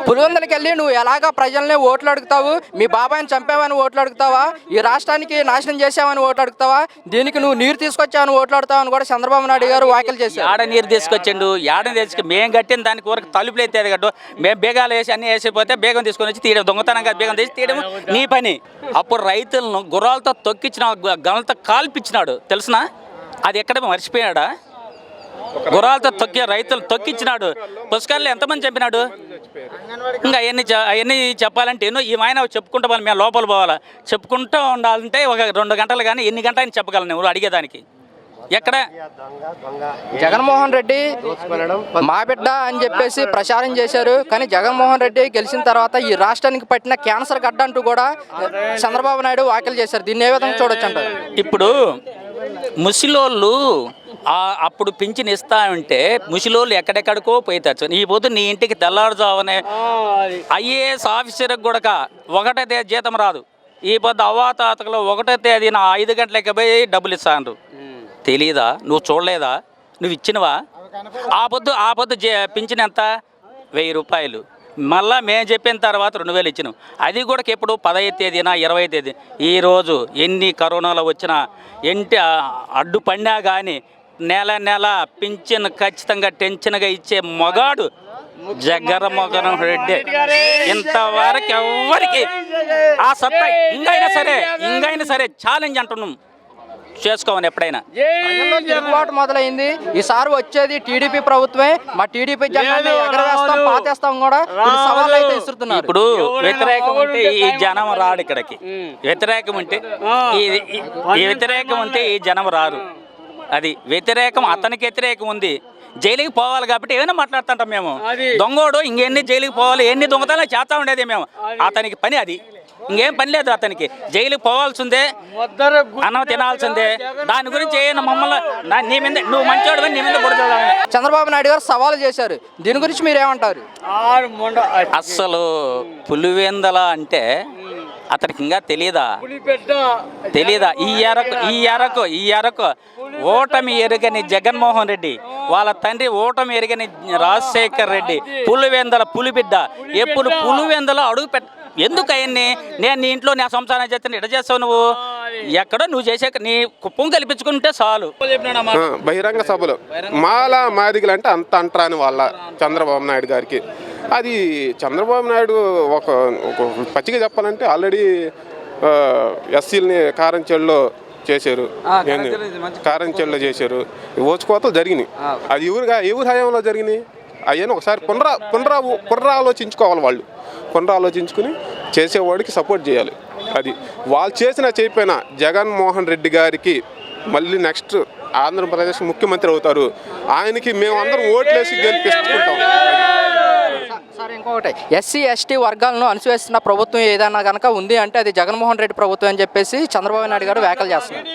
పులివెందులకి వెళ్ళి నువ్వు ఎలాగా ప్రజల్ని ఓట్లు అడుగుతావు? మీ బాబాయిని చంపావని ఓట్లు అడుగుతావా? ఈ రాష్ట్రానికి నాశనం చేసావని ఓట్లు అడుగుతావా? దీనికి నువ్వు నీరు తీసుకొచ్చావని ఓట్లు అడుగుతావని కూడా చంద్రబాబు నాయుడు గారు వ్యాఖ్యలు చేశారు. ఆడ నీరు తీసుకొచ్చిండు, మేము కట్టిన దానికి ఊరికి తలుపులు ఎత్తేది కట్టు, మేము బేగాలు వేసి అన్నీ వేసిపోతే బేగం తీసుకొని వచ్చి తీయడం, దొంగతనంగా బేగం తీసి తీయడం నీ పని. అప్పుడు రైతులను గుర్రాలతో తొక్కించిన, గనులతో కాల్పించినాడు తెలుసునా? అది ఎక్కడ మర్చిపోయాడా? గుర్రాలతో రైతులు తొక్కించినాడు. పుష్కరాలు ఎంతమంది చంపినాడు? ఇంకా అవన్నీ చెప్పాలంటే ఎన్నో ఈ ఆయన చెప్పుకుంటా పోవాలి, మేము లోపల పోవాలా, చెప్పుకుంటూ ఉండాలంటే ఒక 2 గంటలు, కానీ ఎన్ని గంటలు చెప్పగలను నువ్వు అడిగేదానికి? ఎక్కడ జగన్మోహన్ రెడ్డి మా బిడ్డ అని చెప్పేసి ప్రచారం చేశారు, కానీ జగన్మోహన్ రెడ్డి గెలిచిన తర్వాత ఈ రాష్ట్రానికి పట్టిన క్యాన్సర్ గడ్డ అంటూ కూడా చంద్రబాబు నాయుడు వ్యాఖ్యలు చేశారు. దీన్ని ఏ విధంగా చూడొచ్చు అంటారు? ఇప్పుడు ముసలోళ్ళు అప్పుడు పింఛన్ ఇస్తా ఉంటే ముసలోళ్ళు ఎక్కడెక్కడికో పోయి తెచ్చు. ఈ పొద్దు నీ ఇంటికి తెల్లారుజావనే ఐఏఎస్ ఆఫీసర్కి కూడా ఒకటే జీతం రాదు. ఈ పొద్దు అవ్వాతాతలో ఒకటో తేదీన 5 గంటలకి పోయి డబ్బులు ఇస్తాను. తెలీదా? నువ్వు చూడలేదా? నువ్వు ఇచ్చినవా? ఆ పొద్దు పింఛన్ ఎంత? 1000 రూపాయలు. మళ్ళీ మేము చెప్పిన తర్వాత 2000 ఇచ్చినాం. అది కూడా ఎప్పుడు 15వ తేదీన 20వ తేదీ. ఈరోజు ఎన్ని కరోనాలో వచ్చినా అడ్డుపడినా కానీ నెల పింఛన్ ఖచ్చితంగా టెన్షన్గా ఇచ్చే మగాడు జగన్మోహన్ రెడ్డి. ఇంతవరకు ఎవరికి ఆ సత్తా ఇంకైనా సరే ఛాలెంజ్ అంటున్నాం, చేసుకోమని ఎప్పుడైనా. తిరుగుబాటు మొదలైంది. ఈసారి వచ్చేది టీడీపీ ప్రభుత్వమే, మా టీడీపీ జెండాని ఎగరవేస్తాం, పాతేస్తాం కూడా సవాళ్ళు అయితే ఇస్తున్నారు. ఇప్పుడు వ్యతిరేకం ఉంటే ఈ జనం రాడు ఇక్కడికి, వ్యతిరేకం ఉంటే ఈ జనం రారు. అది వ్యతిరేకం, అతనికి వ్యతిరేకం ఉంది. జైలుకి పోవాలి కాబట్టి ఏమైనా మాట్లాడుతుంటాం మేము. దొంగోడు ఇంకెన్ని జైలుకి పోవాలి, ఎన్ని దొంగతనాలు చేస్తా ఉండేది మేము. అతనికి పని అది, ఇంకేం పని లేదు అతనికి. జైలుకి పోవాల్సిందే, అన్నం తినాల్సిందే. దాని గురించి మమ్మల్ని నీ మీద నువ్వు మంచోడు నీ మీద బుడద. చంద్రబాబు నాయుడు గారు సవాలు చేశారు, దీని గురించి మీరేమంటారు? అస్సలు పులివెందల అంటే అతనికి ఇంకా తెలీదా? ఈ ఎరకు ఓటమి ఎరుగని జగన్మోహన్ రెడ్డి, వాళ్ళ తండ్రి ఓటమి ఎరుగని రాజశేఖర్ రెడ్డి, పులివెందల పులిబిడ్డ. ఎప్పుడు పులివెందల అడుగు ఎందుకు అవన్నీ? నేను నీ ఇంట్లో నా సంసారం చేస్తాను, ఎట చేస్తావు నువ్వు? ఎక్కడో నువ్వు చేసే నీ కుప్పం కల్పించుకుంటే చాలు. బహిరంగ సభలు మాదిగలు అంటే అంత అంటరాని వాళ్ళ చంద్రబాబు నాయుడు గారికి. అది చంద్రబాబు నాయుడు ఒక పచ్చిగా చెప్పాలంటే ఆల్రెడీ ఎస్సీలని కారంచెల్లో చేశారు, ఓచుకోతలు జరిగినాయి. అది ఎవరి హయాంలో జరిగినాయి అవన్నీ ఒకసారి పునరాలోచించుకోవాలి. వాళ్ళు పునరాలోచించుకుని చేసేవాడికి సపోర్ట్ చేయాలి. అది వాళ్ళు చేయకపోయినా జగన్మోహన్ రెడ్డి గారికి మళ్ళీ నెక్స్ట్ ఆంధ్రప్రదేశ్ ముఖ్యమంత్రి అవుతారు. ఆయనకి మేమందరం ఓట్లేసి గెలిపిస్తుంటాం. సార్ ఇంకొకటి, ఎస్సీ ఎస్టీ వర్గాలను అణచివేస్తున్న ప్రభుత్వం ఏదైనా కనుక ఉంది అంటే అది జగన్మోహన్ రెడ్డి ప్రభుత్వం అని చెప్పేసి చంద్రబాబు నాయుడు గారు వ్యాఖ్యలు చేస్తున్నారు.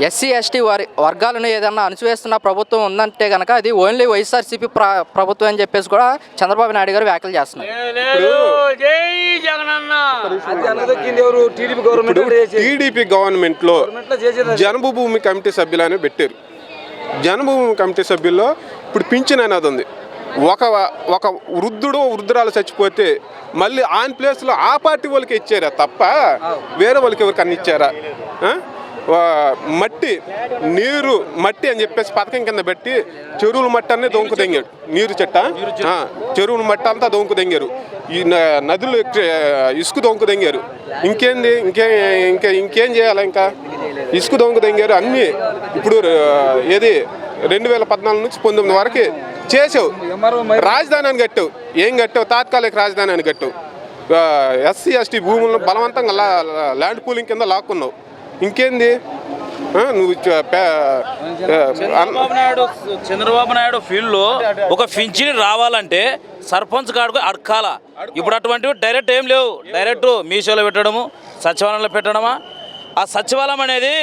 ఎస్సీ ఎస్టీ వర్గాలను ఏదన్నా అణచివేస్తున్న ప్రభుత్వం ఉందంటే కనుక అది ఓన్లీ వైఎస్ఆర్సీపీ ప్రభుత్వం అని చెప్పేసి కూడా చంద్రబాబు నాయుడు గారు వ్యాఖ్యలు చేస్తున్నారు. టీడీపీ గవర్నమెంట్లో జన్మభూమి కమిటీ సభ్యులని పెట్టారు. జన్మభూమి కమిటీ సభ్యుల్లో ఇప్పుడు పింఛన్ అనేది ఉంది. ఒక వృద్ధురాలు చచ్చిపోతే మళ్ళీ ఆన్ ప్లేస్లో ఆ పార్టీ వాళ్ళకి ఇచ్చారా తప్ప వేరే వాళ్ళకి ఎవరికి అన్ని ఇచ్చారా? మట్టి అని చెప్పేసి పథకం కింద పెట్టి చెరువుల మట్టి అన్నీ దొంకు తెంగాడు. చెరువుల మట్టి అంతా దొంకు తెంగారు. ఈ నదులు ఇసుక దొంకు తెంగారు. ఇంకేం చేయాలి? ఇంకా ఇసుక దొంకు తెంగారు అన్నీ. ఇప్పుడు ఏది 2014 నుంచి 19 వరకు చేసావు. రాజధాని అని కట్టావు. ఏం కట్టావు? తాత్కాలిక రాజధాని అని కట్టావు. ఎస్సీ ఎస్టీ భూములను బలవంతంగా ల్యాండ్ పూలింగ్ కింద లాక్కున్నావు. ఇంకేంది? నువ్వు చంద్రబాబు నాయుడు ఫీల్డ్లో ఒక పింఛన్ రావాలంటే సర్పంచ్ కాడుకు అడకాల. ఇప్పుడు అటువంటివి డైరెక్ట్ ఏం లేవు. డైరెక్ట్ మీషోలో పెట్టడము, సచివాలయంలో పెట్టడమా. ఆ సచివాలయం అనేది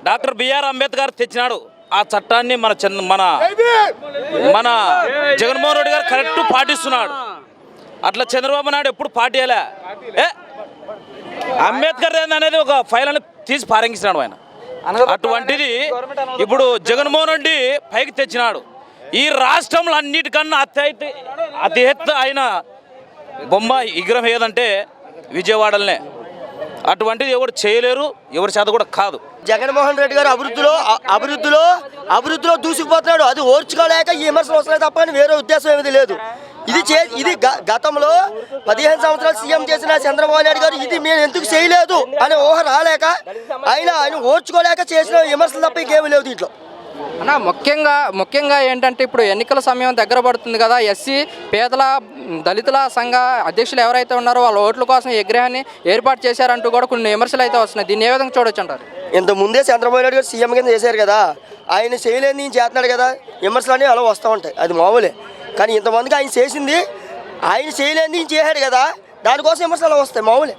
డాక్టర్ బిఆర్ అంబేద్కర్ తెచ్చినాడు. ఆ చట్టాన్ని మన జగన్మోహన్ రెడ్డి గారు కరెక్ట్ పాటిస్తున్నాడు. అట్లా చంద్రబాబు నాయుడు ఎప్పుడు పాటియలే. అంబేద్కర్ అనేది ఒక ఫైల్ అని తీసి పారంగిస్తున్నాడు ఆయన. అటువంటిది ఇప్పుడు జగన్మోహన్ రెడ్డి పైకి తెచ్చినాడు. ఈ రాష్ట్రంలో అన్నిటికన్నా అతి ఎత్తు అయిన బొమ్మ విగ్రహం ఏదంటే విజయవాడలనే. అటువంటిది ఎవరు చేయలేరు, ఎవరి చేత కూడా కాదు. జగన్మోహన్ రెడ్డి గారు అభివృద్ధిలో దూసుకుపోతున్నాడు. అది ఓర్చుకోలేక ఈ విమర్శలు వస్తున్నాయి తప్ప వేరే ఉద్దేశం ఏమీ లేదు. ఇది గతంలో 15 సంవత్సరాలు సీఎం చేసిన చంద్రబాబు నాయుడు గారు ఇది మేము ఎందుకు చేయలేదు అనే ఊహ రాలేక ఆయన ఓర్చుకోలేక చేసిన విమర్శలు తప్ప ఇంకేమీ లేవు దీంట్లో. అన్న ముఖ్యంగా ఏంటంటే ఇప్పుడు ఎన్నికల సమయం దగ్గర పడుతుంది కదా. ఎస్సీ పేదల దళితుల సంఘ అధ్యక్షులు ఎవరైతే ఉన్నారో వాళ్ళ ఓట్ల కోసం ఈ విగ్రహాన్ని ఏర్పాటు చేశారంటూ కూడా కొన్ని విమర్శలు అయితే వస్తున్నాయి. దీన్ని ఏ విధంగా చూడొచ్చు అంటారు? ఇంత ముందే చంద్రబాబు నాయుడు గారు సీఎం కింద చేశారు కదా, ఆయన చేయలేని నేను చేస్తున్నాడు కదా, విమర్శలు అన్నీ అలా వస్తూ ఉంటాయి, అది మామూలే. కానీ ఇంతమందికి ఆయన చేసింది, ఆయన చేయలేని నేను చేశాడు కదా, దానికోసం విమర్శలు అలా వస్తాయి, మామూలే.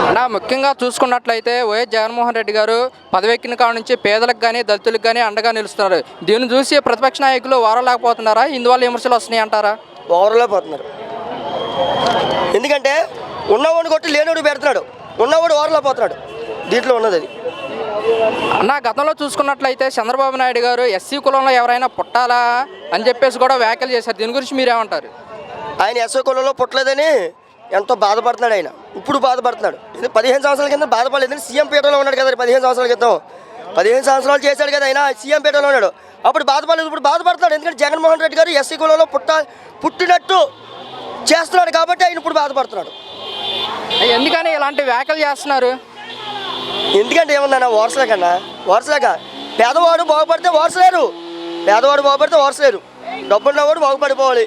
అన్నా ముఖ్యంగా చూసుకున్నట్లయితే వైఎస్ జగన్మోహన్ రెడ్డి గారు పదవెక్కిన కాడ నుంచి పేదలకు కానీ దళితులకు కానీ అండగా నిలుస్తున్నారు. దీన్ని చూసి ప్రతిపక్ష నాయకులు వారలేకపోతున్నారా? ఇందువల్ల విమర్శలు వస్తున్నాయి అంటారా? ఓవర్లేకపోతున్నారు. ఎందుకంటే ఉన్నవాడు కొట్టి లేనివాడు పెడుతున్నాడు, ఉన్నవాడు ఓవర్లేకపోతున్నాడు. దీంట్లో ఉన్నది అది. అన్న గతంలో చూసుకున్నట్లయితే చంద్రబాబు నాయుడు గారు ఎస్సీ కులంలో ఎవరైనా పుట్టాలా అని చెప్పేసి కూడా వ్యాఖ్యలు చేశారు. దీని గురించి మీరేమంటారు? ఆయన ఎస్సీ కులంలో పుట్టలేదని ఎంతో బాధపడుతున్నాడు. ఆయన ఇప్పుడు బాధపడుతున్నాడు. 15 సంవత్సరాల కింద బాధపడలేదు. సీఎం పీఠంలో ఉన్నాడు కదా 15 సంవత్సరాల క్రితం. 15 సంవత్సరాలు చేశాడు కదా ఆయన, సీఎం పీఠంలో ఉన్నాడు. అప్పుడు బాధపడలేదు, ఇప్పుడు బాధపడుతున్నాడు. ఎందుకంటే జగన్మోహన్ రెడ్డి గారు ఎస్సీ కులంలో పుట్టినట్టు చేస్తున్నాడు కాబట్టి ఆయన ఇప్పుడు బాధపడుతున్నాడు. ఎందుకని ఇలాంటి వ్యాఖ్యలు చేస్తున్నారు? ఎందుకంటే ఏమన్నా వారసులేక పేదవాడు బాగుపడితే వారసులేరు, డబ్బున్నవాడు బాగుపడిపోవాలి,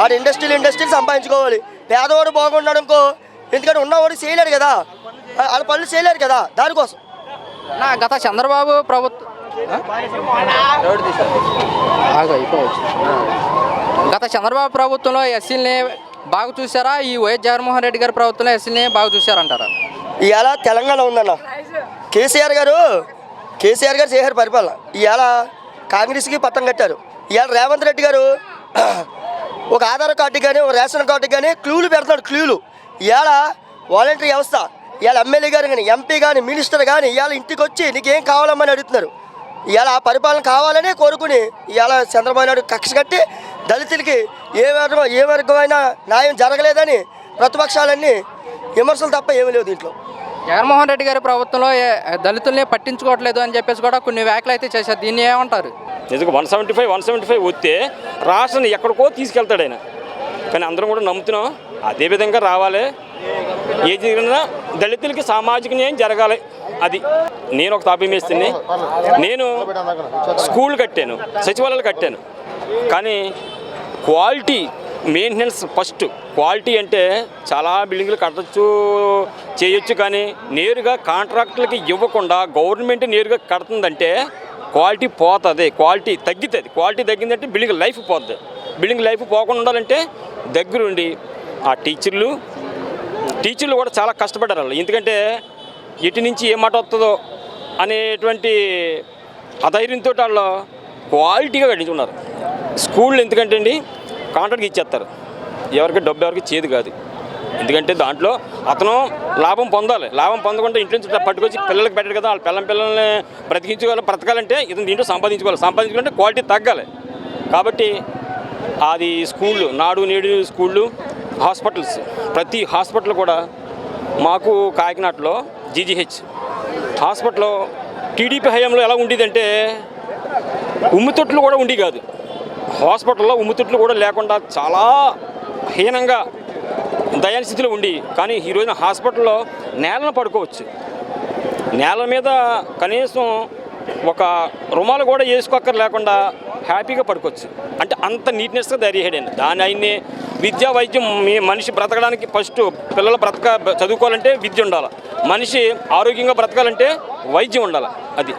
ఆడు ఇండస్ట్రీలు సంపాదించుకోవాలి. పేదవాడు బాగున్నాడు అనుకో, ఎందుకంటే ఉన్నవాడు చేయలేడు కదా, వాళ్ళ పనులు చేయలేరు కదా, దానికోసం. నా గత చంద్రబాబు ప్రభుత్వంలో ఎస్సీలని బాగా చూసారా? ఈ వైఎస్ జగన్మోహన్ రెడ్డి గారి ప్రభుత్వంలో ఎస్సీలని బాగా చూసారంటారా? ఇవాళ తెలంగాణ ఉందన్న, కేసీఆర్ గారు చేశారు పరిపాలన. ఇవాళ కాంగ్రెస్కి పట్టం కట్టారు. ఇవాళ రేవంత్ రెడ్డి గారు ఒక ఆధార్ కార్డు కానీ ఒక రేషన్ కార్డు కానీ క్లూలు పెడుతున్నాడు, క్లూలు. ఇవాళ వాలంటరీ వ్యవస్థ, ఇవాళ ఎమ్మెల్యే గారు కానీ ఎంపీ కానీ మినిస్టర్ కానీ ఇవాళ ఇంటికి వచ్చి నీకేం కావాలమ్మని అడుగుతున్నారు. ఇవాళ ఆ పరిపాలన కావాలని కోరుకుని ఇవాళ చంద్రబాబు నాయుడు కక్ష కట్టి దళితులకి ఏ వర్గమైనా న్యాయం జరగలేదని ప్రతిపక్షాలన్నీ విమర్శలు తప్ప ఏమీ లేవు దీంట్లో. జగన్మోహన్ రెడ్డి గారి ప్రభుత్వంలో దళితుల్ని పట్టించుకోవట్లేదు అని చెప్పేసి కూడా కొన్ని వ్యాఖ్యలు అయితే చేశారు. దీన్ని ఏమంటారు? నిజంగా 175 వస్తే రాష్ట్రాన్ని ఎక్కడికో తీసుకెళ్తాడు ఆయన. కానీ అందరం కూడా నమ్ముతున్నాం అదేవిధంగా రావాలి. ఏది జరిగినా దళితులకి సామాజిక న్యాయం జరగాలి. అది నేను ఒక తాపీ మేస్త్రిని, నేను స్కూల్ కట్టాను, సచివాలయాలు కట్టాను. కానీ క్వాలిటీ మెయింటెనెన్స్ ఫస్ట్. క్వాలిటీ అంటే చాలా బిల్డింగ్లు చేయొచ్చు, కానీ నేరుగా కాంట్రాక్టులకి ఇవ్వకుండా గవర్నమెంట్ నేరుగా కడుతుందంటే క్వాలిటీ పోతుంది, క్వాలిటీ తగ్గుతుంది. క్వాలిటీ తగ్గిందంటే బిల్డింగ్ లైఫ్ పోతుంది. బిల్డింగ్ లైఫ్ పోకుండా ఉండాలంటే దగ్గరుండి ఆ టీచర్లు కూడా చాలా కష్టపడ్డారు వాళ్ళు. ఎందుకంటే ఎటు నుంచి ఏ మాట వస్తుందో అనేటువంటి అధైర్యంతో వాళ్ళు క్వాలిటీగా కట్టించుకున్నారు. స్కూళ్ళు ఎందుకంటే అండి కాంట్రాక్ట్కి ఇచ్చేస్తారు, ఎవరికి చేదు కాదు. ఎందుకంటే దాంట్లో అతను లాభం పొందాలి. లాభం పొందకుండా ఇంట్లో నుంచి పట్టుకొచ్చి పిల్లలకి పెట్టాడు కదా, వాళ్ళ పిల్లల్ని బ్రతకాలంటే ఇతను దీంట్లో సంపాదించుకోవాలంటే క్వాలిటీ తగ్గాలి. కాబట్టి అది స్కూళ్ళు, నాడు నేడు స్కూళ్ళు, హాస్పిటల్స్, ప్రతి హాస్పిటల్ కూడా మాకు కాకినాడలో జీజీహెచ్ హాస్పిటల్లో టీడీపీ హయాంలో ఎలా ఉండేదంటే ఉమ్మితొట్లు కూడా ఉండి కాదు. హాస్పిటల్లో ఉమ్మితొట్లు కూడా లేకుండా చాలా హీనంగా దయాల స్థితిలో ఉండి, కానీ ఈ రోజున హాస్పిటల్లో నేలను పడుకోవచ్చు. నేల మీద కనీసం ఒక రుమాలు కూడా వేసుకోక్కర్ లేకుండా హ్యాపీగా పడుకోవచ్చు. అంటే అంత నీట్నెస్గా తయారు చేయడండి. దాని ఆయన్ని విద్యా వైద్యం మనిషి బ్రతకడానికి ఫస్ట్ పిల్లలు చదువుకోవాలంటే విద్య ఉండాలి, మనిషి ఆరోగ్యంగా బ్రతకాలంటే వైద్యం ఉండాలి. అది